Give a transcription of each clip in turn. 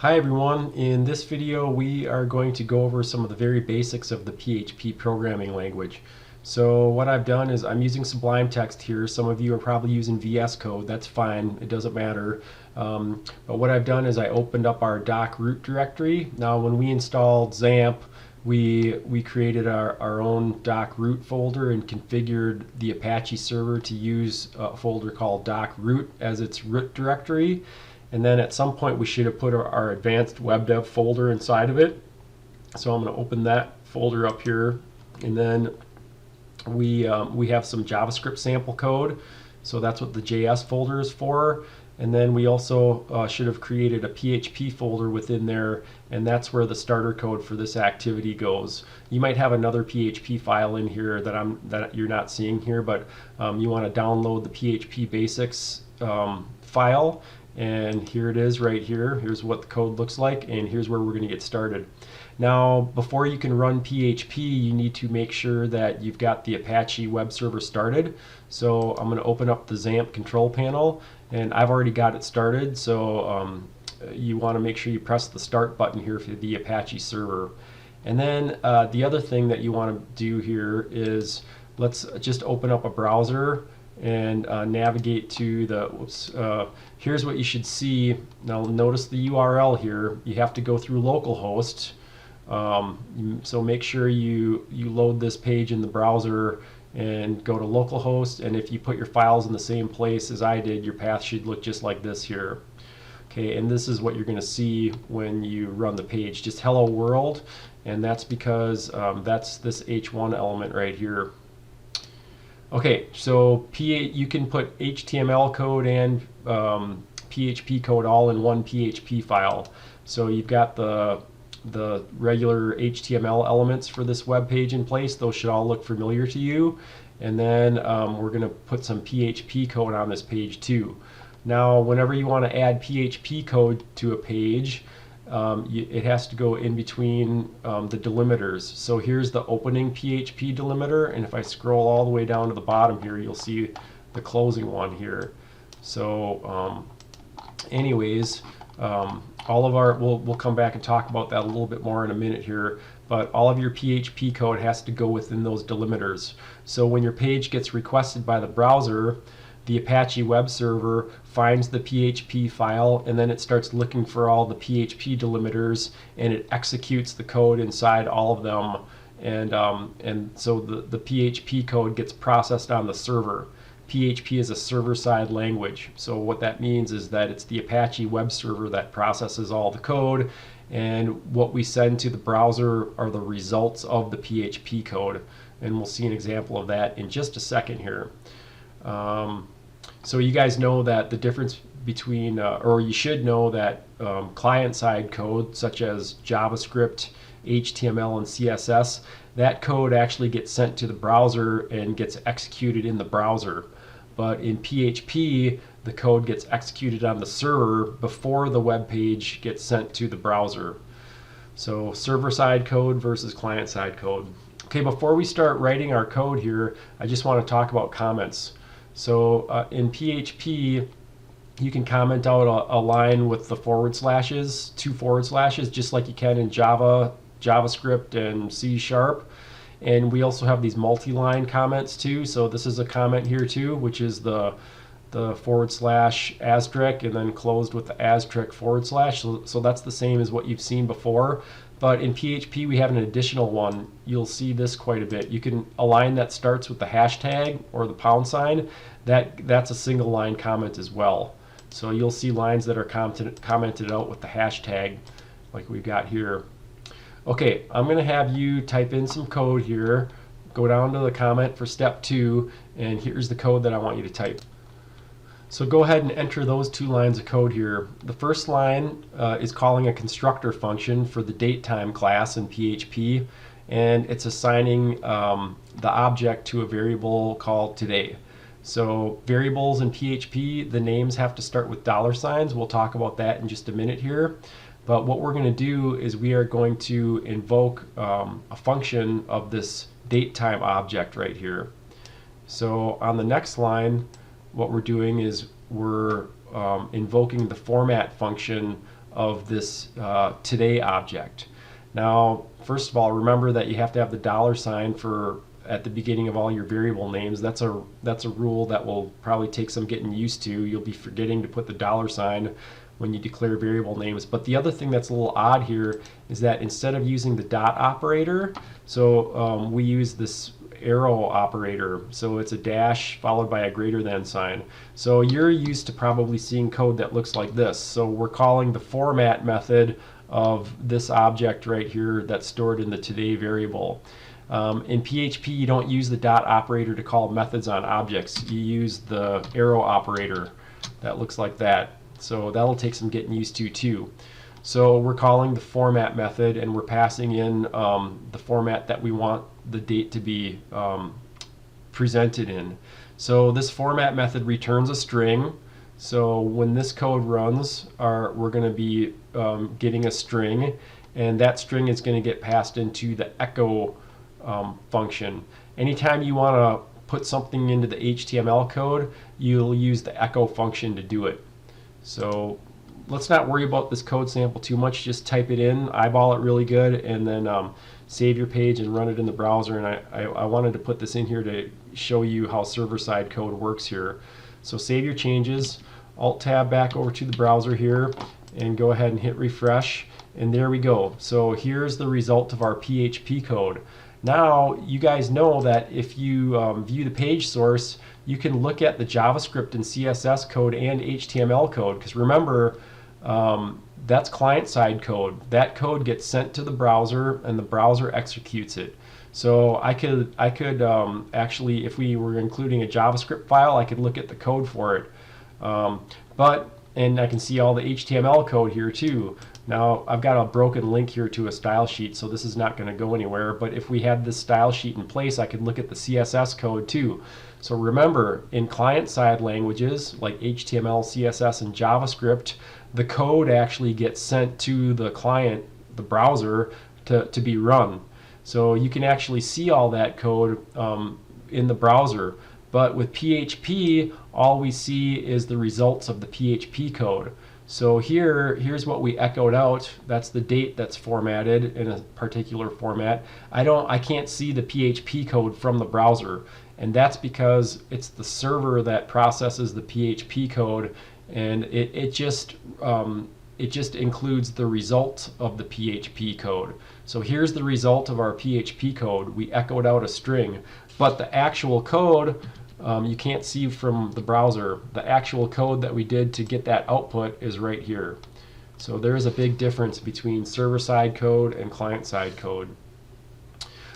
Hi everyone, in this video we are going to go over some of the very basics of the PHP programming language. So what I've done is I'm using Sublime Text here. Some of you are probably using VS Code. That's fine, it doesn't matter. But what I've done is I opened up our doc root directory. Now when we installed XAMPP, we created our own doc root folder and configured the Apache server to use a folder called doc root as its root directory. And then at some point we should have put our advanced web dev folder inside of it. So I'm going to open that folder up here, and then we have some JavaScript sample code. So that's what the JS folder is for. And then we also should have created a PHP folder within there, and that's where the starter code for this activity goes. You might have another PHP file in here that you're not seeing here, but you want to download the PHP Basics file. And here it is right here. Here's what the code looks like, and here's where we're going to get started. Now, before you can run PHP, you need to make sure that you've got the Apache web server started. So I'm going to open up the XAMPP control panel, and I've already got it started. So you want to make sure you press the start button here for the Apache server. And then the other thing that you want to do here is let's just open up a browser and navigate to the, here's what you should see. Now notice the URL here. You have to go through localhost. So make sure you load this page in the browser and go to localhost, and if you put your files in the same place as I did, your path should look just like this here. Okay, and this is what you're going to see when you run the page, just hello world, and that's because that's this h1 element right here. Okay, so you can put HTML code and PHP code all in one PHP file. So you've got the regular HTML elements for this web page in place. Those should all look familiar to you. And then we're going to put some PHP code on this page too. Now, whenever you want to add PHP code to a page, it has to go in between the delimiters. So here's the opening PHP delimiter, and if I scroll all the way down to the bottom here, you'll see the closing one here. So anyways, all of our, we'll come back and talk about that a little bit more in a minute here, but all of your PHP code has to go within those delimiters. So when your page gets requested by the browser, the Apache web server finds the PHP file, and then it starts looking for all the PHP delimiters, and it executes the code inside all of them, and so the PHP code gets processed on the server. PHP is a server-side language, so what that means is that it's the Apache web server that processes all the code, and what we send to the browser are the results of the PHP code, and we'll see an example of that in just a second here. So you guys know that the difference between, or you should know that client-side code such as JavaScript, HTML, and CSS, that code actually gets sent to the browser and gets executed in the browser. But in PHP, the code gets executed on the server before the web page gets sent to the browser. So server-side code versus client-side code. Okay, before we start writing our code here, I just want to talk about comments. So in PHP, you can comment out a line with the forward slashes, 2 forward slashes, just like you can in Java, JavaScript, and C#. And we also have these multi-line comments too. So this is a comment here too, which is the forward slash asterisk and then closed with the asterisk forward slash. So that's the same as what you've seen before. But in PHP, we have an additional one. You'll see this quite a bit. You can a line that starts with the hashtag or the pound sign. That's a single line comment as well. So you'll see lines that are commented out with the hashtag, like we've got here. Okay, I'm going to have you type in some code here. Go down to the comment for step 2, and here's the code that I want you to type. So go ahead and enter those 2 lines of code here. The first line is calling a constructor function for the datetime class in PHP, and it's assigning the object to a variable called today. So variables in PHP, the names have to start with $signs. We'll talk about that in just a minute here. But what we're going to do is we are going to invoke a function of this datetime object right here. So on the next line, what we're doing is we're invoking the format function of this today object. Now, first of all, remember that you have to have the $sign for at the beginning of all your variable names. That's a rule that will probably take some getting used to. You'll be forgetting to put the $sign when you declare variable names. But the other thing that's a little odd here is that instead of using the dot operator, so we use this arrow operator. So it's a dash followed by a greater than sign. So you're used to probably seeing code that looks like this. So we're calling the format method of this object right here that's stored in the today variable. In PHP, you don't use the dot operator to call methods on objects. You use the arrow operator that looks like that. So that'll take some getting used to too. So we're calling the format method, and we're passing in the format that we want the date to be presented in. So this format method returns a string. So when this code runs, we're going to be getting a string, and that string is going to get passed into the echo function. Anytime you want to put something into the HTML code, you'll use the echo function to do it. So let's not worry about this code sample too much. Just type it in, eyeball it really good, and then save your page and run it in the browser. And I wanted to put this in here to show you how server-side code works here. So save your changes, Alt-Tab back over to the browser here, and go ahead and hit refresh. And there we go. So here's the result of our PHP code. Now you guys know that if you view the page source, you can look at the JavaScript and CSS code and HTML code, because remember, that's client-side code. That code gets sent to the browser, and the browser executes it. So I could actually, if we were including a JavaScript file, I could look at the code for it. And I can see all the HTML code here too. Now I've got a broken link here to a style sheet, so this is not going to go anywhere. But if we had this style sheet in place, I could look at the CSS code too. So remember, in client-side languages like HTML, CSS, and JavaScript, the code actually gets sent to the client, the browser, to be run. So you can actually see all that code in the browser. But with PHP, all we see is the results of the PHP code. So here's what we echoed out. That's the date that's formatted in a particular format. I can't see the PHP code from the browser, and that's because it's the server that processes the PHP code, and it just includes the result of the PHP code. So here's the result of our PHP code. We echoed out a string, but the actual code you can't see from the browser. The actual code that we did to get that output is right here. So there is a big difference between server-side code and client-side code.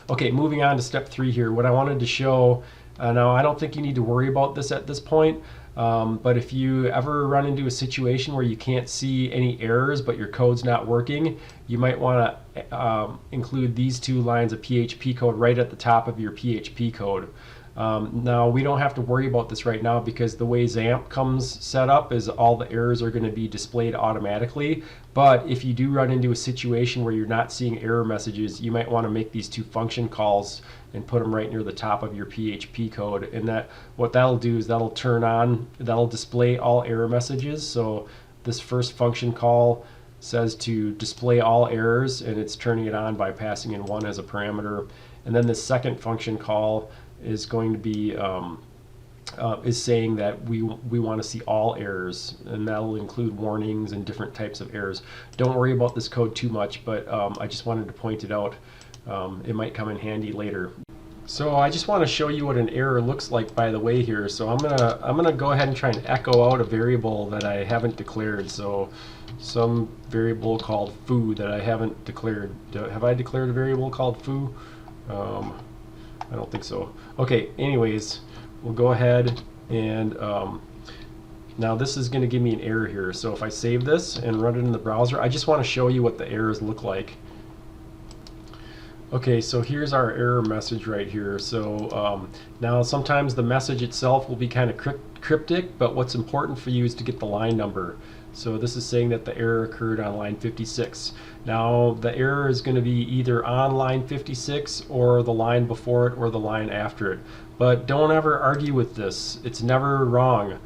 Okay, moving on to step 3 here. What I wanted to show, now I don't think you need to worry about this at this point, but if you ever run into a situation where you can't see any errors but your code's not working, you might want to include these 2 lines of PHP code right at the top of your PHP code. Now we don't have to worry about this right now, because the way XAMPP comes set up is all the errors are going to be displayed automatically. But if you do run into a situation where you're not seeing error messages, you might want to make these 2 function calls and put them right near the top of your PHP code. And what that'll do is that'll display all error messages. So this first function call says to display all errors, and it's turning it on by passing in 1 as a parameter. And then the second function call is going to be is saying that we want to see all errors, and that'll include warnings and different types of errors. Don't worry about this code too much, but I just wanted to point it out. It might come in handy later. So I just want to show you what an error looks like, by the way, here. So I'm gonna go ahead and try and echo out a variable that I haven't declared. So some variable called foo that I haven't declared. Have I declared a variable called foo? I don't think so. Okay, anyways, we'll go ahead and now this is going to give me an error here. So if I save this and run it in the browser, I just want to show you what the errors look like. Okay, so here's our error message right here. So now sometimes the message itself will be kind of cryptic, but what's important for you is to get the line number. So this is saying that the error occurred on line 56. Now the error is going to be either on line 56 or the line before it or the line after it. But don't ever argue with this. It's never wrong.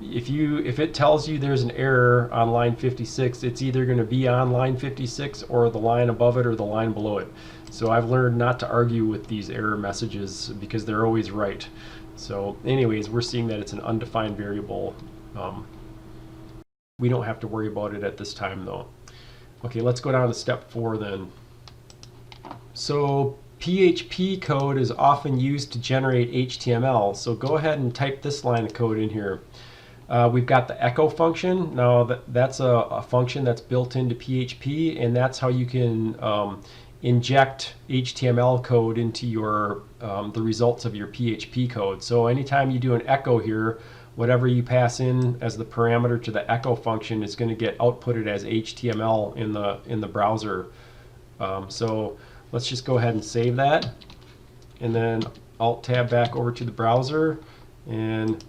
If it tells you there's an error on line 56, it's either going to be on line 56 or the line above it or the line below it. So I've learned not to argue with these error messages because they're always right. So anyways, we're seeing that it's an undefined variable. We don't have to worry about it at this time though. Okay, let's go down to step 4 then. So PHP code is often used to generate HTML. So go ahead and type this line of code in here. We've got the echo function. Now that's a function that's built into PHP, and that's how you can inject HTML code into your the results of your PHP code. So anytime you do an echo here, whatever you pass in as the parameter to the echo function is going to get outputted as HTML in the browser. So let's just go ahead and save that, and then Alt tab back over to the browser and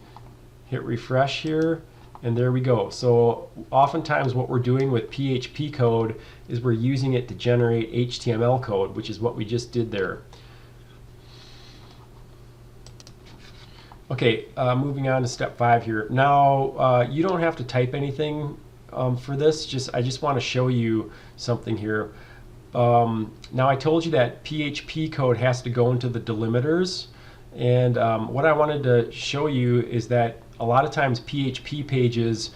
hit refresh here, and there we go. So oftentimes what we're doing with PHP code is we're using it to generate HTML code, which is what we just did there. Okay, moving on to step 5 here. Now you don't have to type anything for this. I just want to show you something here. Now I told you that PHP code has to go into the delimiters, and what I wanted to show you is that a lot of times PHP pages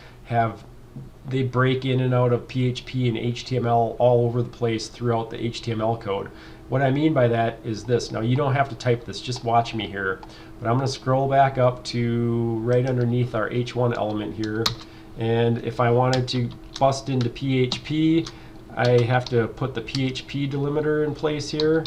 they break in and out of PHP and HTML all over the place throughout the HTML code. What I mean by that is this. Now you don't have to type this, just watch me here. But I'm going to scroll back up to right underneath our H1 element here, and if I wanted to bust into PHP, I have to put the PHP delimiter in place here,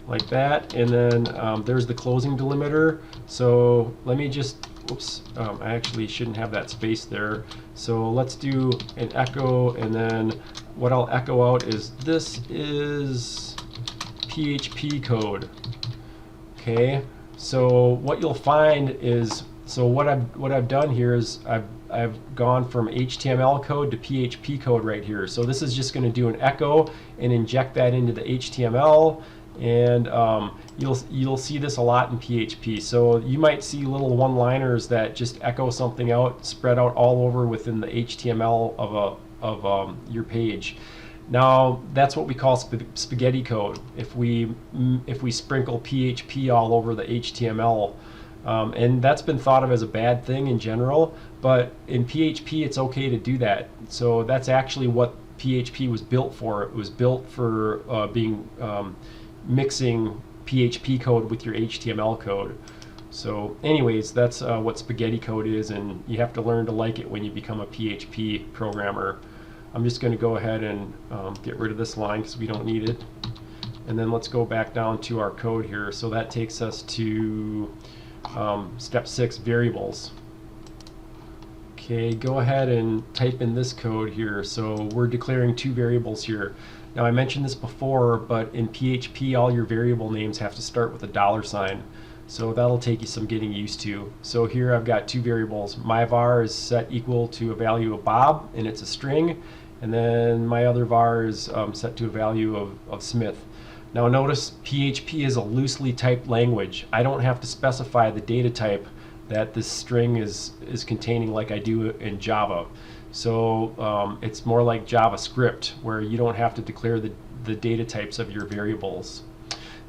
like that, and then there's the closing delimiter. So let me just, oops, I actually shouldn't have that space there. So let's do an echo, and then what I'll echo out is this is PHP code. Okay, so what you'll find is, so what I've done here is I've gone from HTML code to PHP code right here. So this is just going to do an echo and inject that into the HTML, and you'll see this a lot in PHP. So you might see little one-liners that just echo something out, spread out all over within the HTML of your page. Now that's what we call spaghetti code. If we sprinkle PHP all over the HTML. And that's been thought of as a bad thing in general, but in PHP it's okay to do that. So that's actually what PHP was built for. It was built for mixing PHP code with your HTML code. So anyways, that's what spaghetti code is, and you have to learn to like it when you become a PHP programmer. I'm just going to go ahead and get rid of this line because we don't need it. And then let's go back down to our code here. So that takes us to step 6, variables. Okay, go ahead and type in this code here. So we're declaring 2 variables here. Now I mentioned this before, but in PHP all your variable names have to start with a $sign. So that'll take you some getting used to. So here I've got 2 variables. My var is set equal to a value of Bob, and it's a string. And then my other var is set to a value of Smith. Now notice PHP is a loosely typed language. I don't have to specify the data type that this string is containing like I do in Java. So it's more like JavaScript, where you don't have to declare the data types of your variables.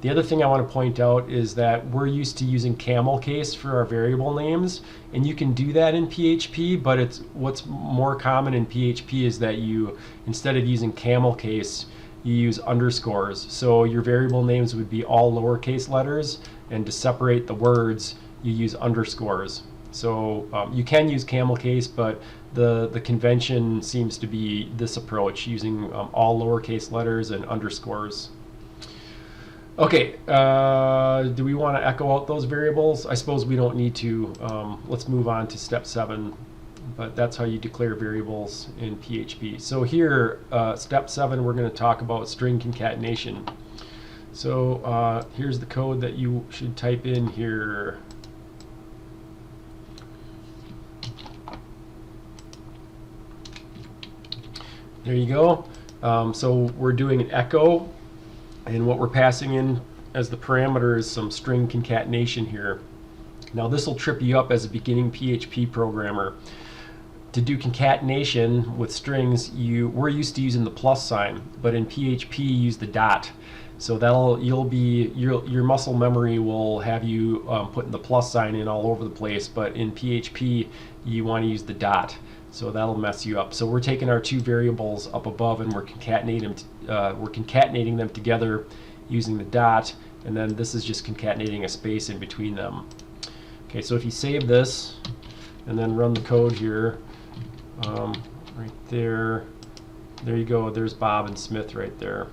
The other thing I want to point out is that we're used to using camel case for our variable names, and you can do that in PHP, but what's more common in PHP is that you, instead of using camel case, you use underscores. So your variable names would be all lowercase letters, and to separate the words you use underscores. So you can use camel case, but the convention seems to be this approach, using all lowercase letters and underscores. Okay, do we want to echo out those variables? I suppose we don't need to. Let's move on to step 7. But that's how you declare variables in PHP. So here, step 7, we're going to talk about string concatenation. So here's the code that you should type in here. There you go. So we're doing an echo, and what we're passing in as the parameter is some string concatenation here. Now this will trip you up as a beginning PHP programmer. To do concatenation with strings, we're used to using the plus sign, but in PHP you use the dot. So your muscle memory will have you putting the plus sign in all over the place, but in PHP you want to use the dot. So that'll mess you up. So we're taking our two variables up above and we're concatenating them together using the dot, and then this is just concatenating a space in between them. Okay, so if you save this and then run the code here, right there you go, there's Bob and Smith right there.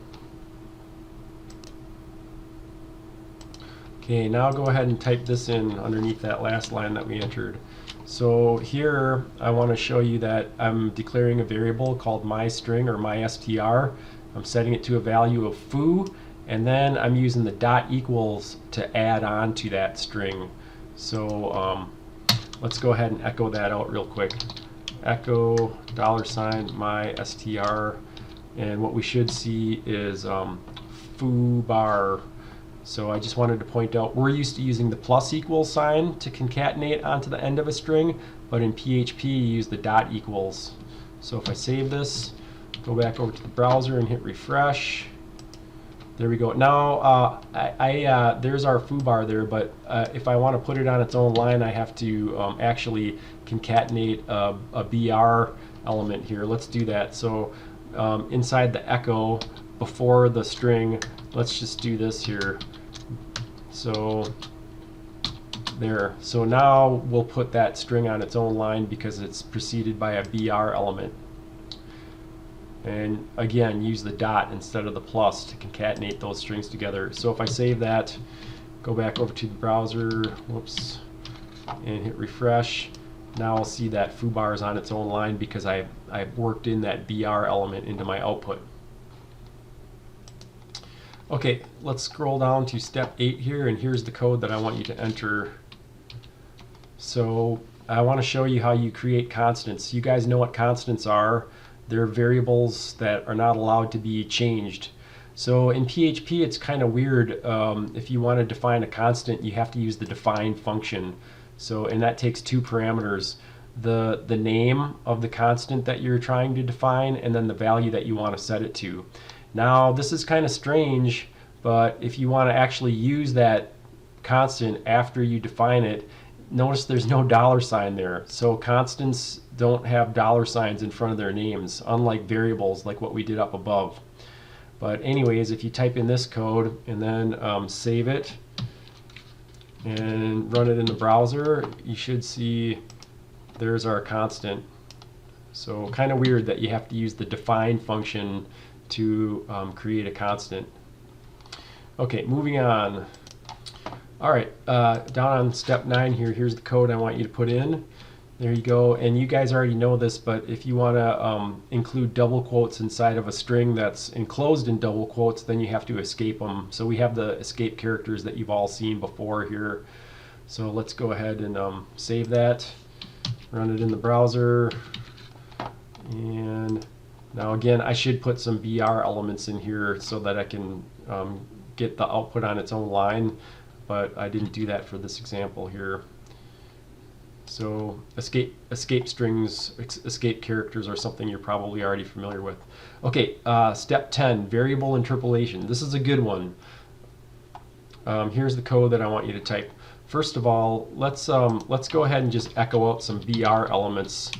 Okay, now go ahead and type this in underneath that last line that we entered. So here I want to show you that I'm declaring a variable called myString or myStr. I'm setting it to a value of foo, and then I'm using the dot equals to add on to that string. So let's go ahead and echo that out real quick. Echo $myStr, and what we should see is foo bar. So I just wanted to point out, we're used to using the plus equals sign to concatenate onto the end of a string, but in PHP you use the dot equals. So if I save this, go back over to the browser and hit refresh. There we go. Now there's our foo bar there, but if I want to put it on its own line, I have to actually concatenate a BR element here. Let's do that. So inside the echo before the string, let's just do this here. So there. So now we'll put that string on its own line because it's preceded by a BR element. And again, use the dot instead of the plus to concatenate those strings together. So if I save that, go back over to the browser, whoops, and hit refresh, now I'll see that foo bar is on its own line because I've worked in that BR element into my output. Okay, let's scroll down to step 8 here, and here's the code that I want you to enter. So I want to show you how you create constants. You guys know what constants are. They're variables that are not allowed to be changed. So in PHP it's kind of weird. If you want to define a constant, you have to use the define function. So, and that takes two parameters. The name of the constant that you're trying to define, and then the value that you want to set it to. Now this is kind of strange, but if you want to actually use that constant after you define it, notice there's no $sign there. So constants don't have $signs in front of their names, unlike variables like what we did up above. But anyways, if you type in this code and then save it and run it in the browser, you should see there's our constant. So kind of weird that you have to use the define function to create a constant. Okay, moving on. All right, down on step 9 here, here's the code I want you to put in. There you go, and you guys already know this, but if you want to include double quotes inside of a string that's enclosed in double quotes, then you have to escape them. So we have the escape characters that you've all seen before here. So let's go ahead and save that, run it in the browser, and now again, I should put some BR elements in here so that I can get the output on its own line, but I didn't do that for this example here. So escape strings, escape characters are something you're probably already familiar with. Okay, step 10, variable interpolation. This is a good one. Here's the code that I want you to type. First of all, let's go ahead and just echo out some BR elements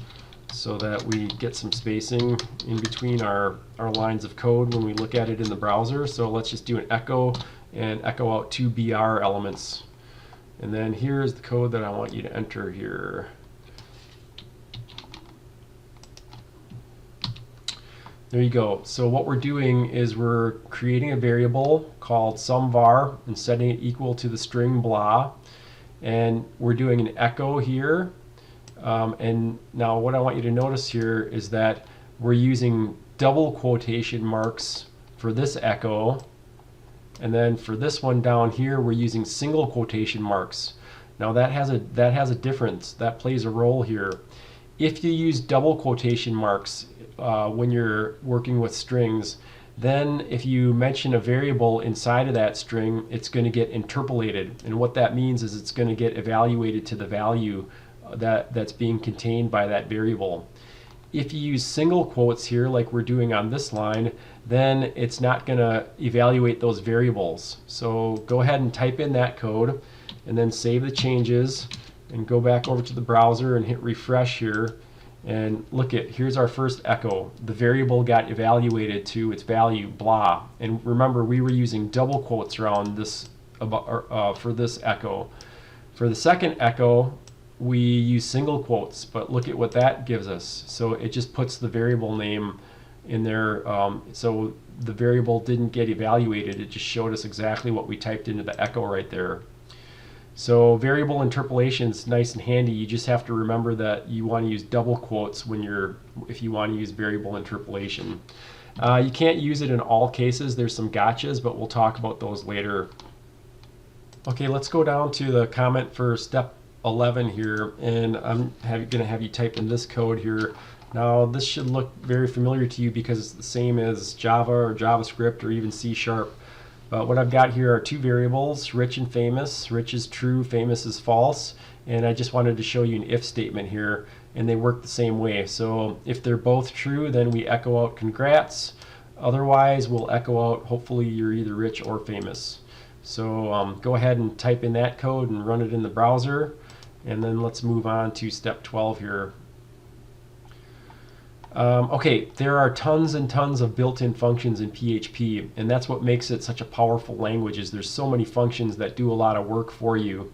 so that we get some spacing in between our lines of code when we look at it in the browser. So let's just do an echo and echo out 2 BR elements. And then here's the code that I want you to enter here. There you go. So what we're doing is we're creating a variable called sumVar and setting it equal to the string blah. And we're doing an echo here. And now what I want you to notice here is that we're using double quotation marks for this echo. And then for this one down here, we're using single quotation marks. Now that has a difference. That plays a role here. If you use double quotation marks when you're working with strings, then if you mention a variable inside of that string, it's going to get interpolated. And what that means is it's going to get evaluated to the value that's being contained by that variable. If you use single quotes here, like we're doing on this line, then it's not going to evaluate those variables. So go ahead and type in that code and then save the changes and go back over to the browser and hit refresh here. And look at, here's our first echo. The variable got evaluated to its value, blah. And remember, we were using double quotes around this for this echo. For the second echo, we use single quotes, but look at what that gives us. So it just puts the variable name in there. So the variable didn't get evaluated. It just showed us exactly what we typed into the echo right there. So variable interpolation is nice and handy. You just have to remember that you want to use double quotes if you want to use variable interpolation. You can't use it in all cases. There's some gotchas, but we'll talk about those later. Okay, let's go down to the comment for step 11 here, and I'm going to have you type in this code here. Now this should look very familiar to you because it's the same as Java or JavaScript or even C#. But what I've got here are two variables, rich and famous. Rich is true, famous is false. And I just wanted to show you an if statement here, and they work the same way. So if they're both true, then we echo out congrats. Otherwise, we'll echo out hopefully you're either rich or famous. So go ahead and type in that code and run it in the browser. And then let's move on to step 12 here. Okay, there are tons and tons of built-in functions in PHP, and that's what makes it such a powerful language. Is there's so many functions that do a lot of work for you.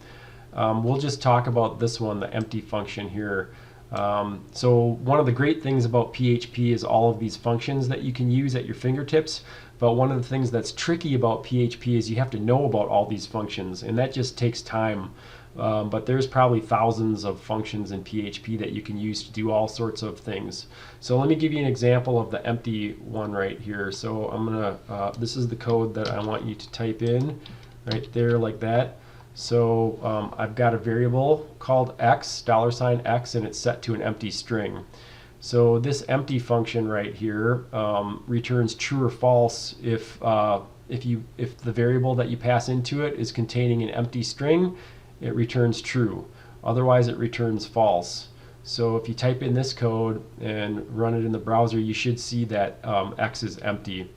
We'll just talk about this one, the empty function here. So one of the great things about PHP is all of these functions that you can use at your fingertips. But one of the things that's tricky about PHP is you have to know about all these functions, and that just takes time. But there's probably thousands of functions in PHP that you can use to do all sorts of things. So let me give you an example of the empty one right here. So I'm gonna, this is the code that I want you to type in right there like that. So I've got a variable called x, $x, and it's set to an empty string. So this empty function right here returns true or false if the variable that you pass into it is containing an empty string. It returns true. Otherwise, it returns false. So if you type in this code and run it in the browser, you should see that x is empty.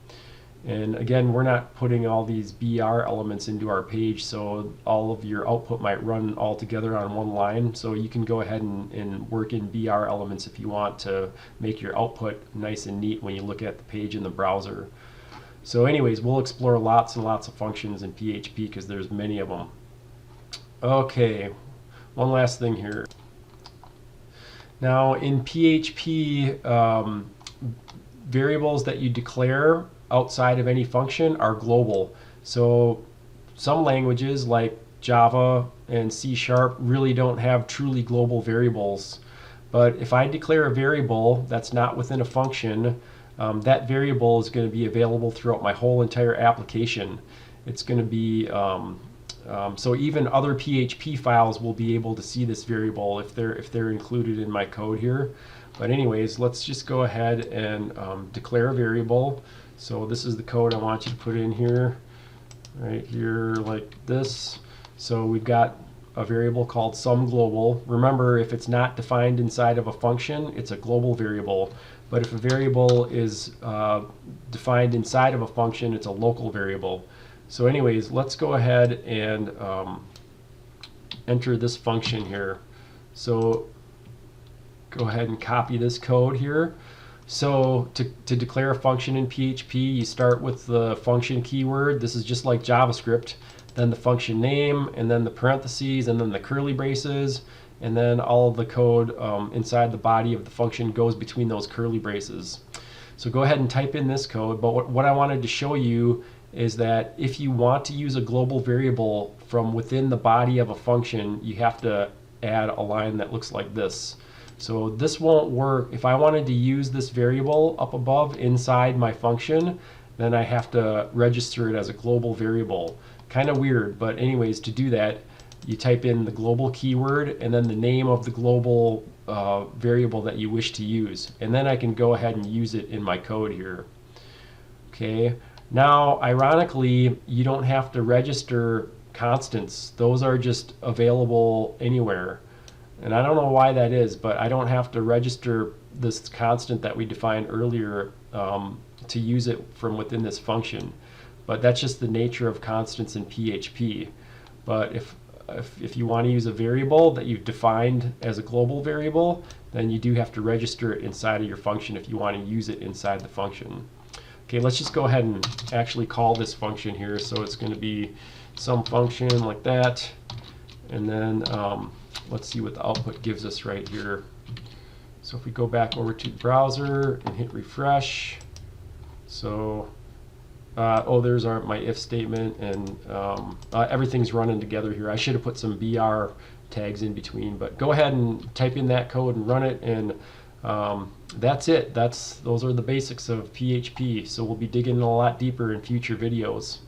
And again, we're not putting all these BR elements into our page, so all of your output might run all together on one line. So you can go ahead and work in BR elements if you want to make your output nice and neat when you look at the page in the browser. So anyways, we'll explore lots and lots of functions in PHP because there's many of them. Okay, one last thing here. Now in PHP, variables that you declare outside of any function are global. So some languages like Java and C# really don't have truly global variables. But if I declare a variable that's not within a function, that variable is going to be available throughout my whole entire application. It's going to be so even other PHP files will be able to see this variable if they're included in my code here. But anyways, let's just go ahead and declare a variable. So this is the code I want you to put in here, right here like this. So we've got a variable called sumGlobal. Remember, if it's not defined inside of a function, it's a global variable. But if a variable is defined inside of a function, it's a local variable. So anyways, let's go ahead and enter this function here. So go ahead and copy this code here. So to declare a function in PHP, you start with the function keyword. This is just like JavaScript. Then the function name, and then the parentheses, and then the curly braces, and then all of the code inside the body of the function goes between those curly braces. So go ahead and type in this code. But what I wanted to show you is that if you want to use a global variable from within the body of a function, you have to add a line that looks like this. So this won't work. If I wanted to use this variable up above inside my function, then I have to register it as a global variable. Kind of weird, but anyways, to do that, you type in the global keyword and then the name of the global variable that you wish to use. And then I can go ahead and use it in my code here. Okay, now ironically, you don't have to register constants. Those are just available anywhere. And I don't know why that is, but I don't have to register this constant that we defined earlier to use it from within this function. But that's just the nature of constants in PHP. But if you want to use a variable that you've defined as a global variable, then you do have to register it inside of your function if you want to use it inside the function. Okay, let's just go ahead and actually call this function here. So it's going to be some function like that, and then let's see what the output gives us right here. So if we go back over to the browser and hit refresh, so oh, there's my if statement, and everything's running together here. I should have put some BR tags in between, but go ahead and type in that code and run it, and that's it. Those are the basics of PHP. So we'll be digging a lot deeper in future videos.